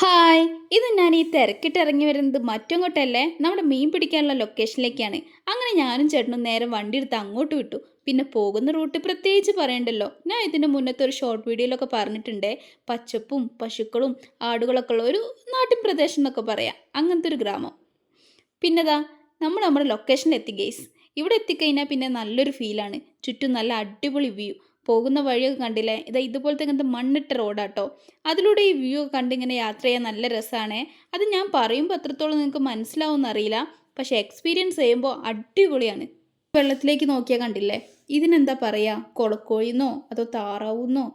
Hi! ഇത് ഞാൻ ഈ തിരക്കിട്ടിറങ്ങി വരുന്നത് മറ്റങ്ങോട്ടല്ലേ നമ്മുടെ മീൻ പിടിക്കാനുള്ള ലൊക്കേഷനിലേക്കാണ്. അങ്ങനെ ഞാനും ചേട്ടനും നേരെ വണ്ടി എടുത്ത് അങ്ങോട്ട് വിട്ടു. പിന്നെ പോകുന്ന റൂട്ട് പ്രത്യേകിച്ച് പറയണ്ടല്ലോ. ഞാൻ ഇതിന് മുന്നത്തെ ഒരു ഷോർട്ട് വീഡിയോയിലൊക്കെ പറഞ്ഞിട്ടുണ്ടേ. പച്ചപ്പും പശുക്കളും ആടുകളൊക്കെ ഉള്ള ഒരു നാട്ടിൻ പ്രദേശം എന്നൊക്കെ പറയാം. അങ്ങനത്തെ ഒരു ഗ്രാമം. പിന്നെതാ നമ്മൾ നമ്മുടെ ലൊക്കേഷനിൽ എത്തി ഗെയ്സ്. ഇവിടെ എത്തിക്കഴിഞ്ഞാൽ പിന്നെ നല്ലൊരു ഫീലാണ്. ചുറ്റും നല്ല അടിപൊളി വ്യൂ. പോകുന്ന വഴിയൊക്കെ കണ്ടില്ലേ, ഇതാ ഇതുപോലത്തെ ഇങ്ങനത്തെ മണ്ണിട്ട റോഡാട്ടോ. അതിലൂടെ ഈ വ്യൂ ഒക്കെ കണ്ടിങ്ങനെ യാത്ര ചെയ്യാൻ നല്ല രസമാണ്. അത് ഞാൻ പറയുമ്പോൾ എത്രത്തോളം നിങ്ങൾക്ക് മനസ്സിലാവുമെന്ന് അറിയില്ല, പക്ഷേ എക്സ്പീരിയൻസ് ചെയ്യുമ്പോൾ അടിപൊളിയാണ്. വെള്ളത്തിലേക്ക് നോക്കിയാൽ കണ്ടില്ലേ, ഇതിനെന്താ പറയുക, കൊളക്കോഴിന്നോ അതോ താറാവൂന്നോ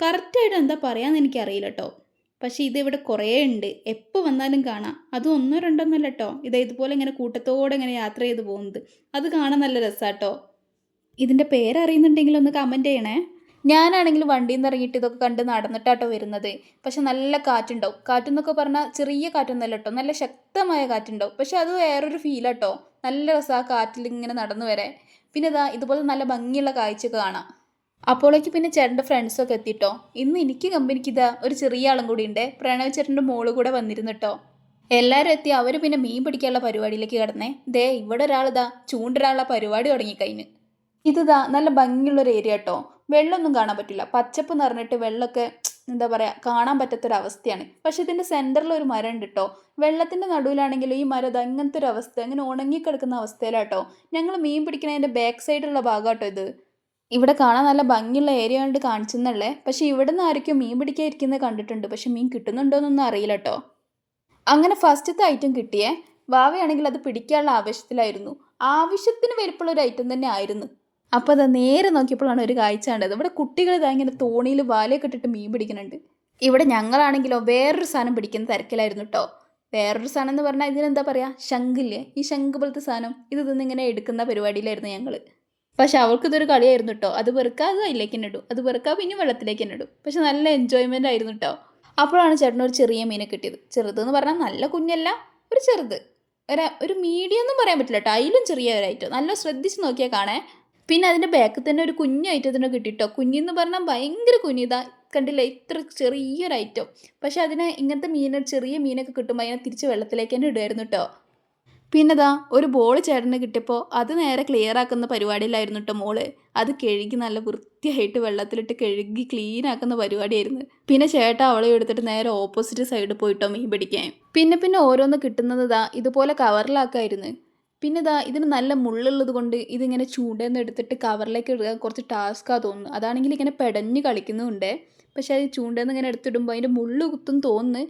കറക്റ്റായിട്ട് എന്താ പറയാന്ന് എനിക്കറിയില്ല കേട്ടോ. പക്ഷേ ഇതിവിടെ കുറേ ഉണ്ട്, എപ്പോൾ വന്നാലും കാണാം. അതും ഒന്നോ രണ്ടൊന്നല്ല കേട്ടോ, ഇതുപോലെ ഇങ്ങനെ കൂട്ടത്തോടെ ഇങ്ങനെ യാത്ര ചെയ്ത് പോകുന്നത്. അത് കാണാൻ നല്ല രസമാട്ടോ. ഇതിൻ്റെ പേരറിയുന്നുണ്ടെങ്കിൽ ഒന്ന് കമൻറ്റ് ചെയ്യണേ. ഞാനാണെങ്കിൽ വണ്ടിയിൽ നിന്ന് ഇറങ്ങിയിട്ട് ഇതൊക്കെ കണ്ട് നടന്നിട്ടാട്ടോ വരുന്നത്. പക്ഷെ നല്ല കാറ്റുണ്ടാവും. കാറ്റെന്നൊക്കെ പറഞ്ഞാൽ ചെറിയ കാറ്റൊന്നുമല്ല കേട്ടോ, നല്ല ശക്തമായ കാറ്റുണ്ടാവും. പക്ഷെ അത് വേറൊരു ഫീലാട്ടോ. നല്ല രസം ആ കാറ്റിൽ ഇങ്ങനെ നടന്നു വരെ. പിന്നെ ഇതുപോലെ നല്ല ഭംഗിയുള്ള കാഴ്ചയൊക്കെ കാണാം. അപ്പോഴേക്ക് പിന്നെ ചേട്ടൻ്റെ ഫ്രണ്ട്സൊക്കെ എത്തിട്ടോ. ഇന്ന് എനിക്ക് കമ്പനിക്ക് ഒരു ചെറിയ ആളും കൂടി ഉണ്ട്. പ്രണവ് ചേട്ടൻ്റെ മോള് കൂടെ വന്നിരുന്നിട്ടോ. എല്ലാവരും എത്തി. അവർ പിന്നെ മീൻ പിടിക്കാനുള്ള പരിപാടിയിലേക്ക് കിടന്നേ. ഇവിടെ ഒരാളിതാ ചൂണ്ടൊരാളുടെ പരിപാടി തുടങ്ങിക്കഴിഞ്ഞ്. നല്ല ഭംഗിയുള്ളൊരു ഏരിയ കേട്ടോ. വെള്ളമൊന്നും കാണാൻ പറ്റില്ല, പച്ചപ്പ് നിറഞ്ഞിട്ട് വെള്ളമൊക്കെ എന്താ പറയുക, കാണാൻ പറ്റാത്തൊരവസ്ഥയാണ്. പക്ഷെ ഇതിൻ്റെ സെൻറ്ററിൽ ഒരു മരം ഉണ്ട് കേട്ടോ. വെള്ളത്തിൻ്റെ നടുവിലാണെങ്കിലും ഈ മരം അങ്ങനത്തെ ഒരു അവസ്ഥ, അങ്ങനെ ഉണങ്ങിക്കിടക്കുന്ന അവസ്ഥയിലാട്ടോ. ഞങ്ങൾ മീൻ പിടിക്കുന്നതിൻ്റെ ബാക്ക് സൈഡുള്ള ഭാഗം കേട്ടോ ഇത്. ഇവിടെ കാണാൻ നല്ല ഭംഗിയുള്ള ഏരിയ കൊണ്ട് കാണിച്ചെന്നുള്ളേ. പക്ഷെ ഇവിടെ നിന്ന് ആയിരിക്കും മീൻ പിടിക്കാൻ ഇരിക്കുന്നത് കണ്ടിട്ടുണ്ട്. പക്ഷെ മീൻ കിട്ടുന്നുണ്ടോയെന്നൊന്നും അറിയില്ല കേട്ടോ. അങ്ങനെ ഫസ്റ്റത്തെ ഐറ്റം കിട്ടിയേ. വാവയാണെങ്കിൽ അത് പിടിക്കാനുള്ള ആവശ്യത്തിലായിരുന്നു. ആവശ്യത്തിന് വലിപ്പമുള്ള ഒരു ഐറ്റം തന്നെ ആയിരുന്നു. അപ്പോൾ അത് നേരെ നോക്കിയപ്പോഴാണ് ഒരു കാഴ്ച കണ്ടത്. ഇവിടെ കുട്ടികൾ ഇങ്ങനെ തോണിയിൽ വാലയൊക്കെ ഇട്ടിട്ട് മീൻ പിടിക്കുന്നുണ്ട്. ഇവിടെ ഞങ്ങളാണെങ്കിലോ വേറൊരു സാധനം പിടിക്കുന്ന തിരക്കിലായിരുന്നു കേട്ടോ. വേറൊരു സാധനം എന്ന് പറഞ്ഞാൽ ഇതിനെന്താ പറയുക, ശംഖില്ലേ, ഈ ശംഖ് പോലത്തെ സാധനം ഇത് ഇങ്ങനെ എടുക്കുന്ന പരിപാടിയിലായിരുന്നു ഞങ്ങൾ. പക്ഷെ അവൾക്കിതൊരു കളിയായിരുന്നു കേട്ടോ. അത് വെറുക്കുക, അത് അതിലേക്ക് തന്നെ ഇടും, അത് വെറുക്കുക, പിന്നെ വെള്ളത്തിലേക്ക് തന്നെ ഇടും. പക്ഷെ നല്ല എൻജോയ്മെൻ്റ് ആയിരുന്നു കേട്ടോ. അപ്പോഴാണ് ചേട്ടനൊരു ചെറിയ മീനെ കിട്ടിയത്. ചെറുതെന്ന് പറഞ്ഞാൽ നല്ല കുഞ്ഞല്ല, ഒരു ചെറുത്, ഒരു മീഡിയം ഒന്നും പറയാൻ പറ്റില്ല കേട്ടോ. അതിലും ചെറിയ ഒരു ഐറ്റം. നല്ല ശ്രദ്ധിച്ച് നോക്കിയാൽ കാണേ. പിന്നെ അതിൻ്റെ ബാക്കിൽ തന്നെ ഒരു കുഞ്ഞു ഐറ്റത്തിനെ കിട്ടിയിട്ടോ. കുഞ്ഞെന്ന് പറഞ്ഞാൽ ഭയങ്കര കുഞ്ഞിതാ, കണ്ടില്ല, ഇത്ര ചെറിയൊരു ഐറ്റം. പക്ഷെ അതിനെ ഇങ്ങനത്തെ ചെറിയ മീനൊക്കെ കിട്ടുമ്പോൾ അതിനെ തിരിച്ച് വെള്ളത്തിലേക്ക് തന്നെ ഇടുമായിരുന്നു കേട്ടോ. പിന്നെ ഒരു ബോൾ ചേട്ടന് കിട്ടിയപ്പോൾ അത് നേരെ ക്ലിയർ ആക്കുന്ന പരിപാടിയിലായിരുന്നു കേട്ടോ മോള്. അത് കഴുകി നല്ല വൃത്തിയായിട്ട് വെള്ളത്തിലിട്ട് കഴുകി ക്ലീൻ ആക്കുന്ന പരിപാടിയായിരുന്നു. പിന്നെ ചേട്ടൻ അവളെ എടുത്തിട്ട് നേരെ ഓപ്പോസിറ്റ് സൈഡിൽ പോയിട്ടോ മീൻ പിടിക്കാൻ. പിന്നെ ഓരോന്ന് കിട്ടുന്നത് ഇതുപോലെ കവറിലാക്കായിരുന്നു. പിന്നെ ഇതിന് നല്ല മുള്ളുള്ളത് കൊണ്ട് ഇതിങ്ങനെ ചൂണ്ടേന്ന് എടുത്തിട്ട് കവറിലേക്ക് ഇടുക കുറച്ച് ടാസ്ക്കാണ് തോന്നുന്നു. അതാണെങ്കിൽ ഇങ്ങനെ പെടഞ്ഞ് കളിക്കുന്നുമുണ്ട്. പക്ഷേ അത് ചൂണ്ടേന്ന് ഇങ്ങനെ എടുത്തിടുമ്പോൾ അതിൻ്റെ മുള്ള് കുത്തും തോന്നുന്നു.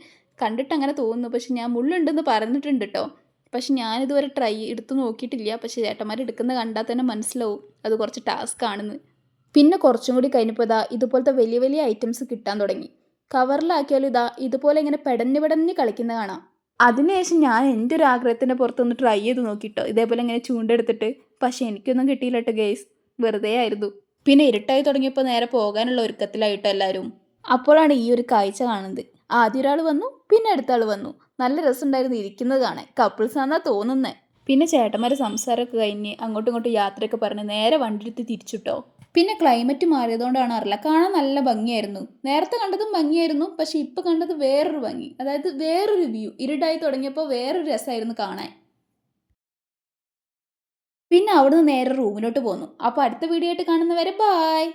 കണ്ടിട്ട് അങ്ങനെ തോന്നുന്നു. പക്ഷെ ഞാൻ മുള്ളുണ്ടെന്ന് പറഞ്ഞിട്ടുണ്ട് കേട്ടോ. പക്ഷെ ഞാനിതുവരെ എടുത്ത് നോക്കിയിട്ടില്ല. പക്ഷേ ചേട്ടന്മാർ എടുക്കുന്ന കണ്ടാൽ തന്നെ മനസ്സിലാവും അത് കുറച്ച് ടാസ്ക് ആണെന്ന്. പിന്നെ കുറച്ചും കൂടി കഴിഞ്ഞപ്പോൾ ഇതുപോലത്തെ വലിയ വലിയ ഐറ്റംസ് കിട്ടാൻ തുടങ്ങി. കവറിലാക്കിയാലും ഇതുപോലെ ഇങ്ങനെ പെടഞ്ഞ് കളിക്കുന്ന കാണാം. അതിനുശേഷം ഞാൻ എൻ്റെ ഒരു ആഗ്രഹത്തിൻ്റെ പുറത്തൊന്ന് ട്രൈ ചെയ്ത് നോക്കിട്ടോ, ഇതേപോലെ ഇങ്ങനെ ചൂണ്ടെടുത്തിട്ട്. പക്ഷേ എനിക്കൊന്നും കിട്ടിയില്ല കേട്ടോ ഗെയ്സ്, വെറുതെ ആയിരുന്നു. പിന്നെ ഇരുട്ടായി തുടങ്ങിയപ്പോൾ നേരെ പോകാനുള്ള ഒരുക്കത്തിലായിട്ടോ എല്ലാവരും. അപ്പോഴാണ് ഈ ഒരു കാഴ്ച കാണുന്നത്. ആദ്യം ഒരാൾ വന്നു, പിന്നെ അടുത്ത ആൾ വന്നു. നല്ല രസമുണ്ടായിരുന്നു ഇരിക്കുന്നത് കാണാൻ. കപ്പിൾസ് ആണെന്നാ തോന്നുന്നത്. പിന്നെ ചേട്ടന്മാരെ സംസാരമൊക്കെ കഴിഞ്ഞ് അങ്ങോട്ടും ഇങ്ങോട്ടും യാത്രയൊക്കെ പറഞ്ഞ് നേരെ വണ്ടി എടുത്ത് തിരിച്ചിട്ടോ. പിന്നെ ക്ലൈമറ്റ് മാറിയതുകൊണ്ടാണ് അറിയില്ല, കാണാൻ നല്ല ഭംഗിയായിരുന്നു. നേരത്തെ കണ്ടതും ഭംഗിയായിരുന്നു, പക്ഷെ ഇപ്പം കണ്ടത് വേറൊരു ഭംഗി, അതായത് വേറൊരു വ്യൂ. ഇരുട്ടായി തുടങ്ങിയപ്പോൾ വേറൊരു രസമായിരുന്നു കാണാൻ. പിന്നെ അവിടുന്ന് നേരെ റൂമിലോട്ട് പോന്നു. അപ്പോൾ അടുത്ത വീഡിയോ ആയിട്ട് കാണുന്നവരെ ബായ്.